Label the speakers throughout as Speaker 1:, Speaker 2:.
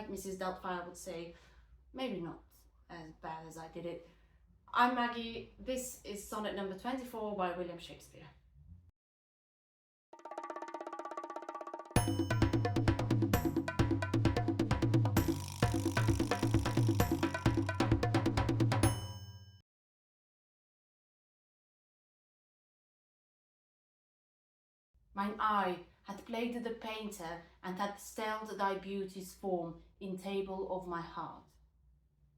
Speaker 1: like Mrs. Doubtfire would say, maybe not as bad as I did it. I'm Maggie. This is sonnet number 24 by William Shakespeare. Mine eye hath played the painter, and hath styled thy beauty's form in table of my heart.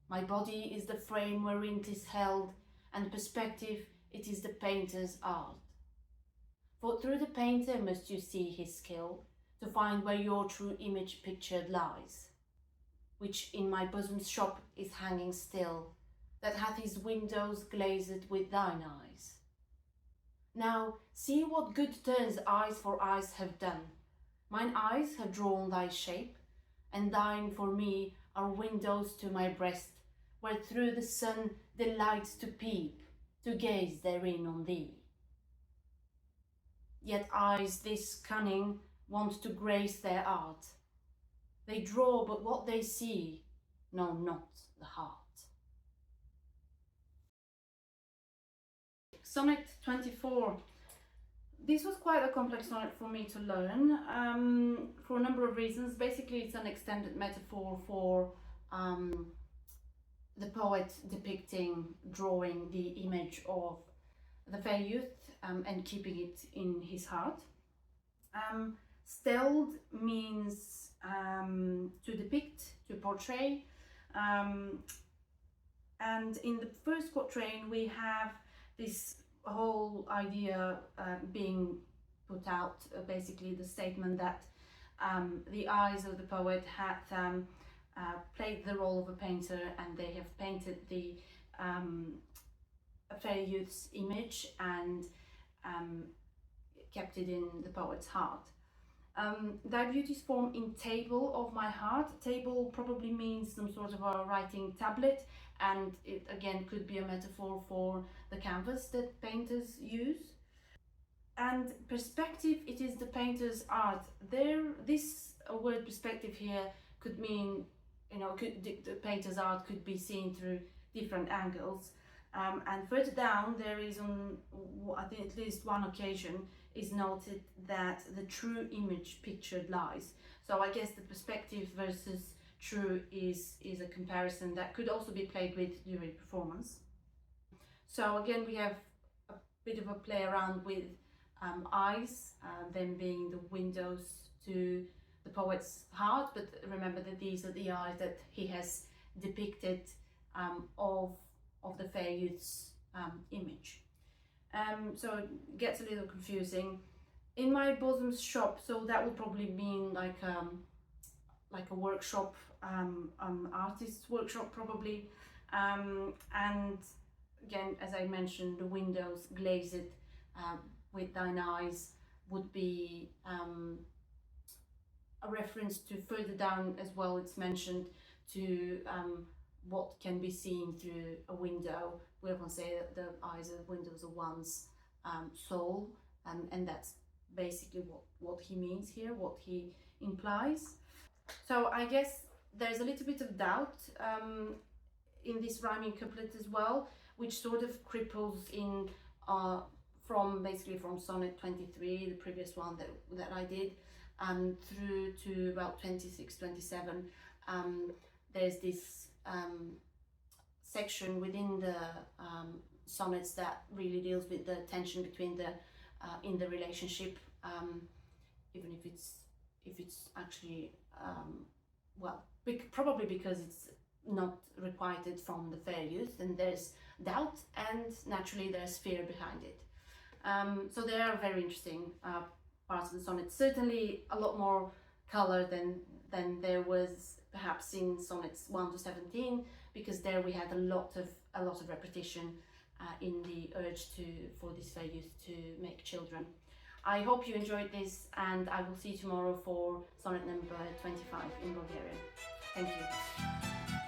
Speaker 1: My body is the frame wherein 'tis held, and perspective it is the painter's art. For through the painter must you see his skill, to find where your true image pictured lies, which in my bosom's shop is hanging still, that hath his windows glazed with thine eyes. Now see what good turns eyes for eyes have done. Mine eyes have drawn thy shape, and thine for me are windows to my breast, where through the sun delights to peep, to gaze therein on thee. Yet eyes this cunning want to grace their art. They draw but what they see, know not the heart. Sonnet 24. This was quite a complex sonnet for me to learn for a number of reasons. Basically, it's an extended metaphor for the poet drawing the image of the fair youth and keeping it in his heart. Styled means to depict, to portray, and in the first quatrain we have this whole idea being put out, basically the statement that the eyes of the poet had played the role of a painter, and they have painted the fair youth's image and kept it in the poet's heart. Thy beauty's form in table of my heart. Table probably means some sort of a writing tablet, and it again could be a metaphor for the canvas that painters use. And perspective, it is the painter's art. This word perspective here could mean, the painter's art could be seen through different angles. And further down, there is on, I think at least one occasion, is noted that the true image pictured lies. So I guess the perspective versus true is a comparison that could also be played with during performance. So again, we have a bit of a play around with eyes, them being the windows to the poet's heart, but remember that these are the eyes that he has depicted of the fair youth's image. So it gets a little confusing. In my bosom's shop, so that would probably mean like a workshop, artist's workshop probably, and again, as I mentioned, the windows glazed with thine eyes would be a reference to further down as well. It's mentioned to what can be seen through a window. We often say that the eyes of windows are one's soul, and that's basically what he means here, what he implies. So I guess there's a little bit of doubt in this rhyming couplet as well, which sort of cripples in from sonnet 23, the previous one that I did, through to about 26, 27. There's this section within the sonnets that really deals with the tension between in the relationship, even if it's actually probably because it's not requited from the fair youth, and there's doubt, and naturally there's fear behind it. So they are very interesting parts of the sonnet. Certainly a lot more color than there was perhaps in sonnets 1 to 17, because there we had a lot of repetition in the urge for this fair youth to make children. I hope you enjoyed this, and I will see you tomorrow for sonnet number 25 in Bulgarian. Thank you.